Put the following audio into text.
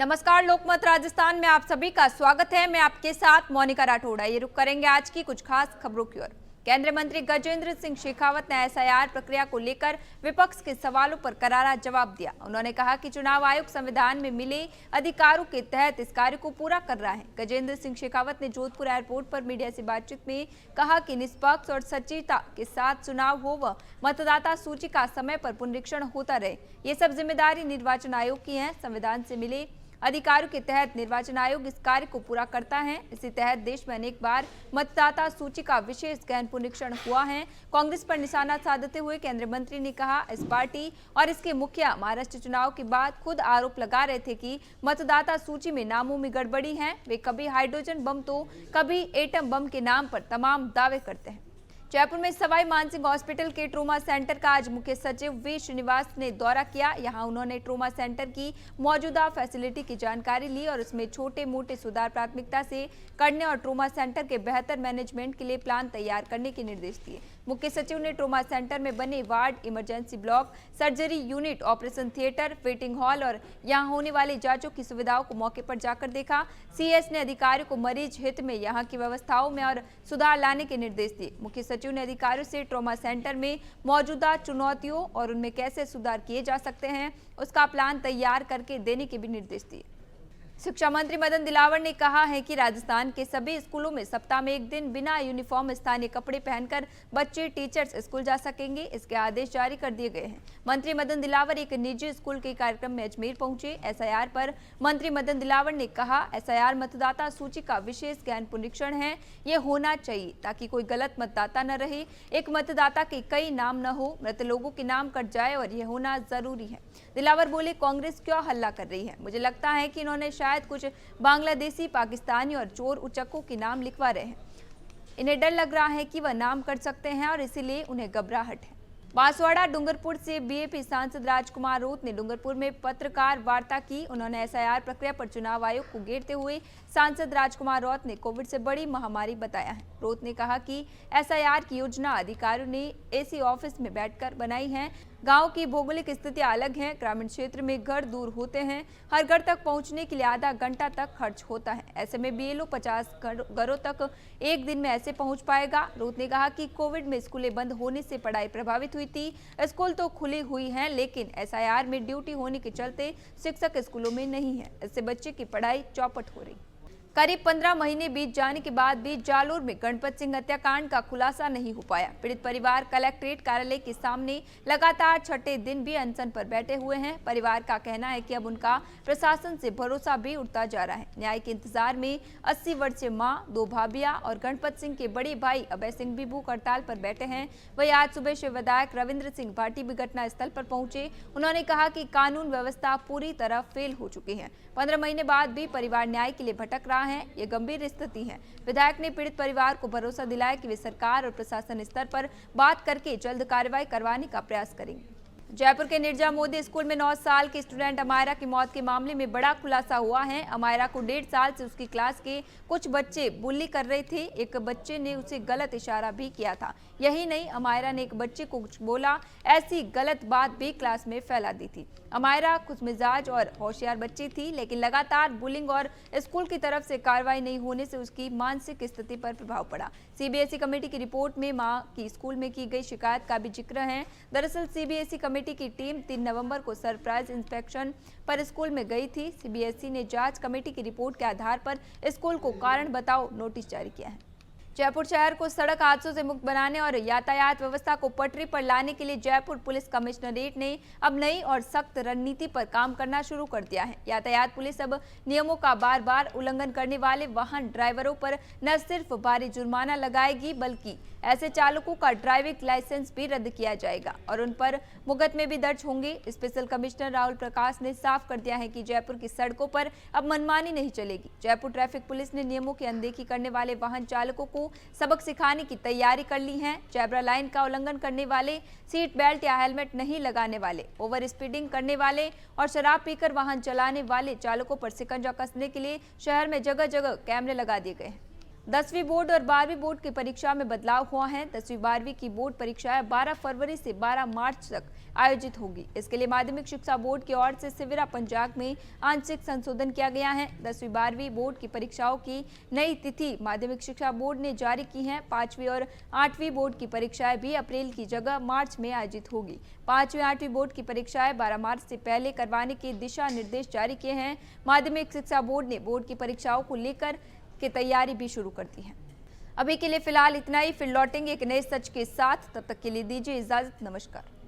नमस्कार, लोकमत राजस्थान में आप सभी का स्वागत है। मैं आपके साथ मोनिका राठौड़। ये रुक करेंगे आज की कुछ खास खबरों की ओर। केंद्रीय मंत्री गजेंद्र सिंह शेखावत ने एसआईआर प्रक्रिया को लेकर विपक्ष के सवालों पर करारा जवाब दिया। उन्होंने कहा कि चुनाव आयोग संविधान में मिले अधिकारों के तहत इस कार्य को पूरा कर रहा है। गजेंद्र सिंह शेखावत ने जोधपुर एयरपोर्ट पर मीडिया से बातचीत में कहा कि निष्पक्ष और सच्चिता के साथ चुनाव हो व मतदाता सूची का समय पर पुनरीक्षण होता रहे, ये सब जिम्मेदारी निर्वाचन आयोग की है। संविधान से मिले अधिकारों के तहत निर्वाचन आयोग इस कार्य को पूरा करता है। इसी तहत देश में अनेक बार मतदाता सूची का विशेष गहन पुनरीक्षण हुआ है। कांग्रेस पर निशाना साधते हुए केंद्रीय मंत्री ने कहा, इस पार्टी और इसके मुखिया महाराष्ट्र चुनाव के बाद खुद आरोप लगा रहे थे कि मतदाता सूची में नामों में गड़बड़ी है। वे कभी हाइड्रोजन बम तो कभी एटम बम के नाम पर तमाम दावे करते हैं। जयपुर में सवाई मानसिंह हॉस्पिटल के ट्रोमा सेंटर का आज मुख्य सचिव वी श्रीनिवास ने दौरा किया। यहां उन्होंने ट्रोमा सेंटर की मौजूदा फैसिलिटी की जानकारी ली और उसमें छोटे मोटे सुधार प्राथमिकता से करने और ट्रोमा सेंटर के बेहतर मैनेजमेंट के लिए प्लान तैयार करने के निर्देश दिए। मुख्य सचिव ने ट्रोमा सेंटर में बने ward, emergency block, surgery unit, operation theatre, waiting hall और यहां होने वाली जांचों की सुविधाओं को मौके पर जाकर देखा। सीएस ने अधिकारियों को मरीज हित में यहां की व्यवस्थाओं में और सुधार लाने के निर्देश दिए। मुख्य सचिव ने अधिकारियों से ट्रॉमा सेंटर में मौजूदा चुनौतियों और उनमें कैसे सुधार किए जा सकते हैं, उसका प्लान तैयार करके देने के भी निर्देश दिए। शिक्षा मंत्री मदन दिलावर ने कहा है कि राजस्थान के सभी स्कूलों में सप्ताह में एक दिन बिना यूनिफॉर्म स्थानीय कपड़े पहनकर बच्चे टीचर्स स्कूल जा सकेंगे। इसके आदेश जारी कर दिए गए हैं। मंत्री मदन दिलावर एक निजी स्कूल के कार्यक्रम में अजमेर पहुंचे। एसआईआर पर मंत्री मदन दिलावर ने कहा, एसआईआर मतदाता सूची का विशेष गहन पुनरीक्षण है। ये होना चाहिए ताकि कोई गलत मतदाता न रहे, एक मतदाता के कई नाम न हो, मृत लोगों के नाम कट जाए और यह होना जरूरी है। दिलावर बोले, कांग्रेस क्यों हल्ला कर रही है? मुझे लगता है कि इन्होंने शायद कुछ बांग्लादेशी, पाकिस्तानी और चोर उचक्कों के नाम लिखवा रहे हैं। इन्हें डर लग रहा है कि वह नाम कट सकते हैं और इसीलिए उन्हें घबराहट है। बांसवाड़ा डूंगरपुर से बीएपी सांसद राजकुमार रोत ने डूंगरपुर में पत्रकार वार्ता की। उन्होंने एसआईआर प्रक्रिया पर चुनाव आयोग को घेरते हुए सांसद राजकुमार रोत ने कोविड से बड़ी महामारी बताया है। रोत ने कहा कि एसआईआर की योजना अधिकारियों ने एसी ऑफिस में बैठकर बनाई है। गांव की भौगोलिक स्थितियां अलग हैं। ग्रामीण क्षेत्र में घर दूर होते हैं। हर घर तक पहुंचने के लिए आधा घंटा तक खर्च होता है। ऐसे में बीएलओ 50 घरों तक एक दिन में ऐसे पहुंच पाएगा। रोत ने कहा कि कोविड में स्कूलें बंद होने से पढ़ाई प्रभावित हुई थी। स्कूल तो खुली हुई हैं, लेकिन एसआईआर में ड्यूटी होने के चलते शिक्षक स्कूलों में नहीं है। इससे बच्चे की पढ़ाई चौपट हो रही। करीब 15 महीने बीत जाने के बाद भी जालोर में गणपत सिंह हत्याकांड का खुलासा नहीं हो पाया। पीड़ित परिवार कलेक्ट्रेट कार्यालय के सामने लगातार छठे दिन भी अनशन पर बैठे हुए हैं। परिवार का कहना है कि अब उनका प्रशासन से भरोसा भी उठता जा रहा है। न्याय के इंतजार में 80 वर्षीय मां, 2 भाभियां और गणपत सिंह के बड़े भाई अभय सिंह भी भूख हड़ताल पर बैठे हैं। वही आज सुबह से विधायक रविंद्र सिंह भाटी भी घटना स्थल पर पहुंचे। उन्होंने कहा कि कानून व्यवस्था पूरी तरह फेल हो चुकी है। 15 महीने बाद भी परिवार न्याय के लिए भटक रहा है। ये गंभीर स्थिति है। विधायक ने पीड़ित परिवार को भरोसा दिलाया कि वे सरकार और प्रशासन स्तर पर बात करके जल्द कार्रवाई करवाने का प्रयास करेंगे। जयपुर के निर्जा मोदी स्कूल में 9 साल की स्टूडेंट अमायरा की मौत के मामले में बड़ा खुलासा हुआ है। अमायरा को 1.5 साल से उसकी क्लास के कुछ बच्चे बुली कर रहे थे। एक बच्चे ने उसे गलत इशारा भी किया था। यही नहीं, अमायरा ने एक बच्चे को कुछ बोला, ऐसी गलत बात भी क्लास में फैला दी थी। अमायरा खुशमिजाज और होशियार बच्ची थी, लेकिन लगातार बुलिंग और स्कूल की तरफ से कार्रवाई नहीं होने से उसकी मानसिक स्थिति पर प्रभाव पड़ा। सीबीएसई कमेटी की रिपोर्ट में मां की स्कूल में की गई शिकायत का भी जिक्र है। दरअसल सीबीएसई कमेटी की टीम 3 नवंबर को सरप्राइज इंस्पेक्शन पर स्कूल में गई थी। सीबीएसई ने जांच कमेटी की रिपोर्ट के आधार पर स्कूल को कारण बताओ नोटिस जारी किया है। जयपुर शहर को सड़क हादसों से मुक्त बनाने और यातायात व्यवस्था को पटरी पर लाने के लिए जयपुर पुलिस कमिश्नरेट ने अब नई और सख्त रणनीति पर काम करना शुरू कर दिया है। यातायात पुलिस अब नियमों का बार बार उल्लंघन करने वाले वाहन ड्राइवरों पर न सिर्फ भारी जुर्माना लगाएगी, बल्कि ऐसे चालकों का ड्राइविंग लाइसेंस भी रद्द किया जाएगा और उन पर मुकदमे भी दर्ज होंगे। स्पेशल कमिश्नर राहुल प्रकाश ने साफ कर दिया है कि जयपुर की सड़कों पर अब मनमानी नहीं चलेगी। जयपुर ट्रैफिक पुलिस ने नियमों की अनदेखी करने वाले वाहन चालकों को सबक सिखाने की तैयारी कर ली है। जेब्रा लाइन का उल्लंघन करने वाले, सीट बेल्ट या हेलमेट नहीं लगाने वाले, ओवर स्पीडिंग करने वाले और शराब पीकर वाहन चलाने वाले चालकों पर शिकंजा कसने के लिए शहर में जगह जगह कैमरे लगा दिए गए हैं। 10वीं बोर्ड और 12वीं बोर्ड की परीक्षा में बदलाव हुआ है। 10वीं 12वीं की बोर्ड परीक्षाएं 12 फरवरी से 12 मार्च तक आयोजित होगी। इसके लिए माध्यमिक शिक्षा बोर्ड की ओर से शिविरा पंचांग में आंशिक संशोधन किया गया है। 10वीं 12वीं बोर्ड की परीक्षाओं की नई तिथि माध्यमिक शिक्षा बोर्ड ने जारी की है। 5वीं और 8वीं बोर्ड की परीक्षाएं भी अप्रैल की जगह मार्च में आयोजित होगी। 5वीं 8वीं बोर्ड की परीक्षाएं 12 मार्च से पहले करवाने के दिशा निर्देश जारी किए हैं। माध्यमिक शिक्षा बोर्ड ने बोर्ड की परीक्षाओं को लेकर की तैयारी भी शुरू कर दी है। अभी के लिए फिलहाल इतना ही, फिर लौटेंगे एक नए सच के साथ। तब तक के लिए दीजिए इजाजत। नमस्कार।